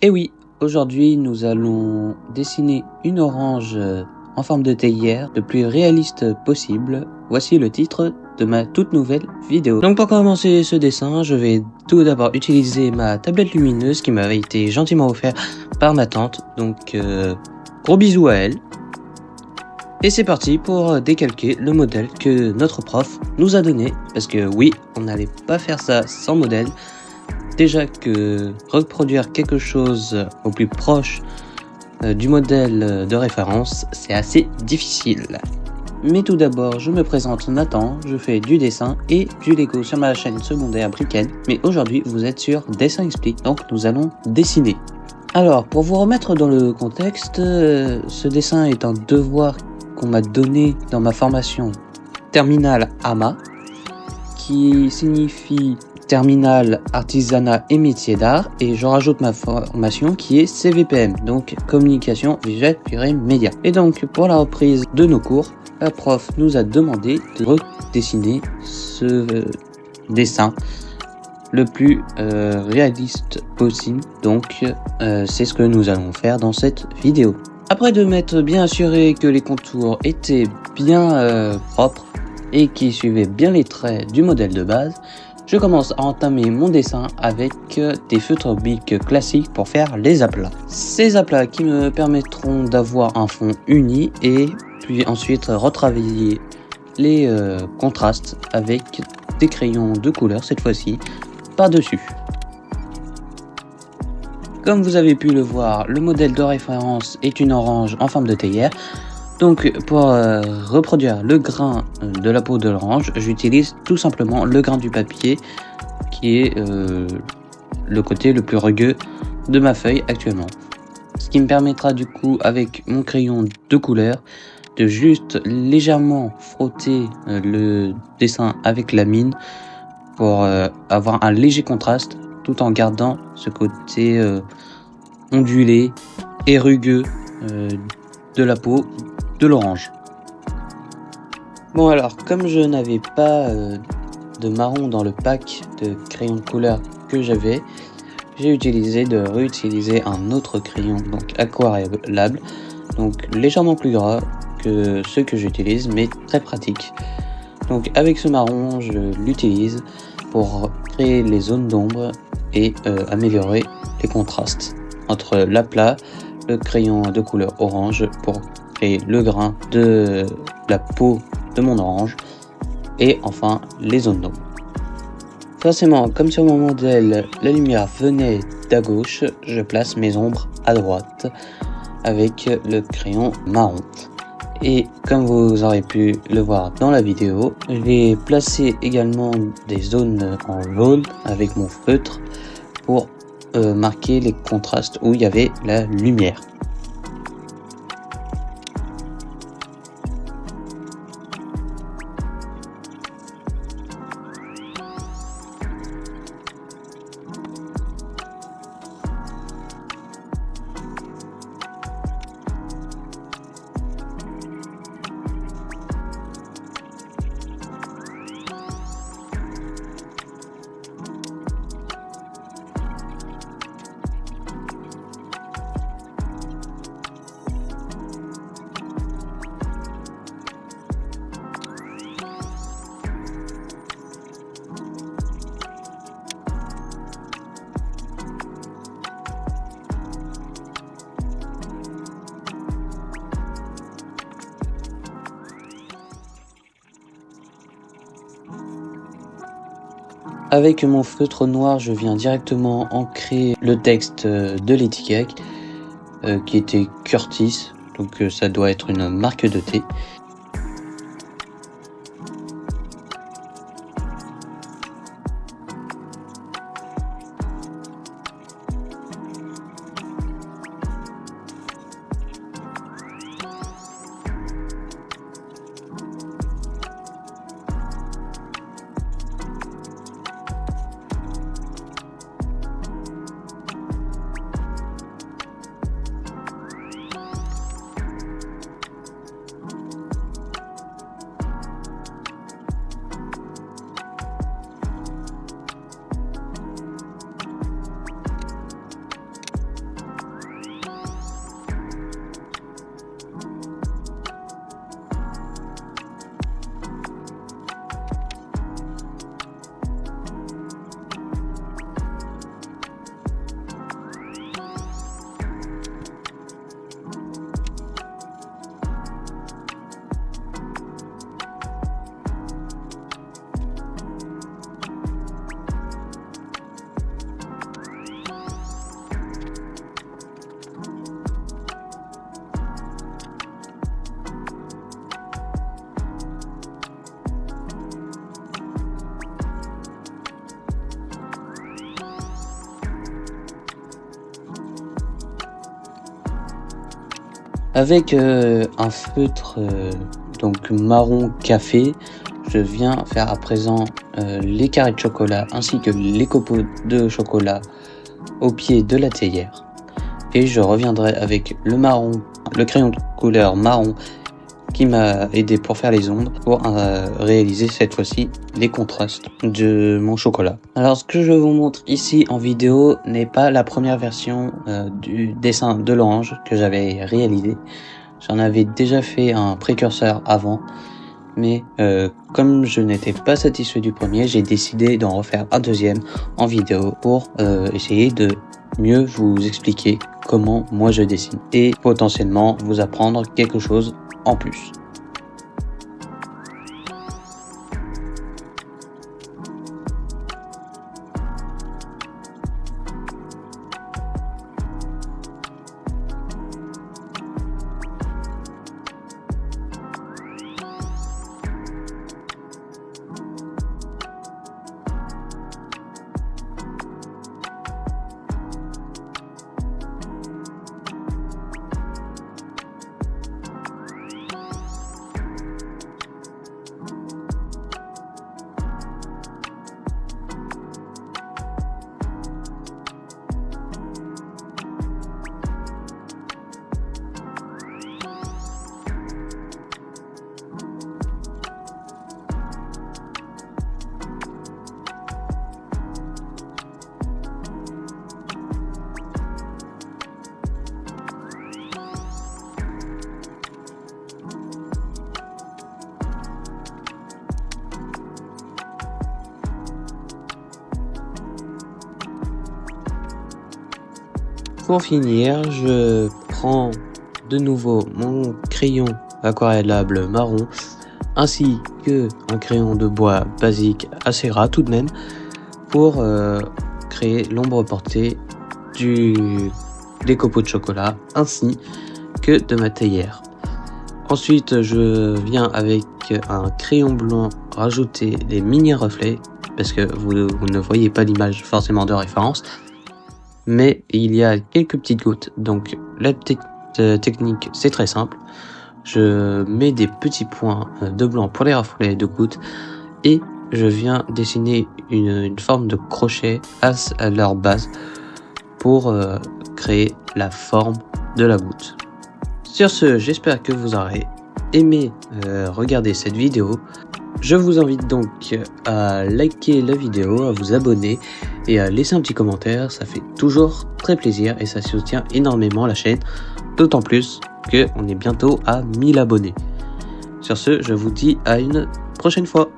Et oui, aujourd'hui nous allons dessiner une orange en forme de théière le plus réaliste possible. Voici le titre de ma toute nouvelle vidéo. Donc pour commencer ce dessin, je vais tout d'abord utiliser ma tablette lumineuse qui m'avait été gentiment offerte par ma tante. Donc gros bisous à elle. Et c'est parti pour décalquer le modèle que notre prof nous a donné. Parce que oui, on n'allait pas faire ça sans modèle. Déjà que reproduire quelque chose au plus proche du modèle de référence, c'est assez difficile. Mais tout d'abord, je me présente Nathan, je fais du dessin et du Lego sur ma chaîne secondaire Brickhead. Mais aujourd'hui, vous êtes sur Dessin Explique, donc nous allons dessiner. Alors, pour vous remettre dans le contexte, ce dessin est un devoir qu'on m'a donné dans ma formation terminale AMA, qui signifie terminale artisanat et métier d'art, et je rajoute ma formation qui est CVPM, donc communication visuelle puis média. Et donc pour la reprise de nos cours, la prof nous a demandé de redessiner ce dessin le plus réaliste possible, donc c'est ce que nous allons faire dans cette vidéo. Après de m'être bien assuré que les contours étaient bien propres et qui suivaient bien les traits du modèle de base, je commence à entamer mon dessin avec des feutres Bic classiques pour faire les aplats. Ces aplats qui me permettront d'avoir un fond uni et puis ensuite retravailler les contrastes avec des crayons de couleur cette fois-ci par-dessus. Comme vous avez pu le voir, le modèle de référence est une orange en forme de théière. Donc pour reproduire le grain de la peau de l'orange, j'utilise tout simplement le grain du papier qui est le côté le plus rugueux de ma feuille actuellement. Ce qui me permettra du coup avec mon crayon de couleur de juste légèrement frotter le dessin avec la mine pour avoir un léger contraste tout en gardant ce côté ondulé et rugueux de la peau de l'orange. Bon alors, comme je n'avais pas de marron dans le pack de crayons de couleur que j'avais, j'ai utilisé de réutiliser un autre crayon, donc aquarellable, donc légèrement plus gras que ceux que j'utilise, mais très pratique. Donc avec ce marron, je l'utilise pour créer les zones d'ombre et améliorer les contrastes entre l'aplat, le crayon de couleur orange pour créer le grain de la peau de mon orange et enfin les zones d'ombre. Forcément, comme sur mon modèle, la lumière venait d'à gauche, je place mes ombres à droite avec le crayon marron. Et comme vous aurez pu le voir dans la vidéo, je vais placer également des zones en jaune avec mon feutre pour marquer les contrastes où il y avait la lumière. Avec mon feutre noir, je viens directement ancrer le texte de l'étiquette qui était Curtis, donc ça doit être une marque de thé. Avec un feutre donc marron café, je viens faire à présent les carrés de chocolat ainsi que les copeaux de chocolat au pied de la théière. Et je reviendrai avec le crayon de couleur marron qui m'a aidé pour faire les ombres, pour réaliser cette fois-ci les contrastes de mon chocolat. Alors ce que je vous montre ici en vidéo n'est pas la première version du dessin de l'orange que j'avais réalisé. J'en avais déjà fait un précurseur avant, mais comme je n'étais pas satisfait du premier, j'ai décidé d'en refaire un deuxième en vidéo pour essayer de mieux vous expliquer comment moi je dessine et potentiellement vous apprendre quelque chose en plus. Pour finir, je prends de nouveau mon crayon aquarellable marron ainsi que un crayon de bois basique assez ras tout de même pour créer l'ombre portée des copeaux de chocolat ainsi que de ma théière. Ensuite, je viens avec un crayon blanc rajouter les mini reflets parce que vous ne voyez pas l'image forcément de référence. Mais il y a quelques petites gouttes, donc la petite technique c'est très simple. Je mets des petits points de blanc pour les reflets de gouttes et je viens dessiner une forme de crochet à leur base pour créer la forme de la goutte. Sur ce, j'espère que vous aurez aimé regarder cette vidéo. Je vous invite donc à liker la vidéo, à vous abonner et à laisser un petit commentaire, ça fait toujours très plaisir et ça soutient énormément la chaîne, d'autant plus qu'on est bientôt à 1000 abonnés. Sur ce, je vous dis à une prochaine fois.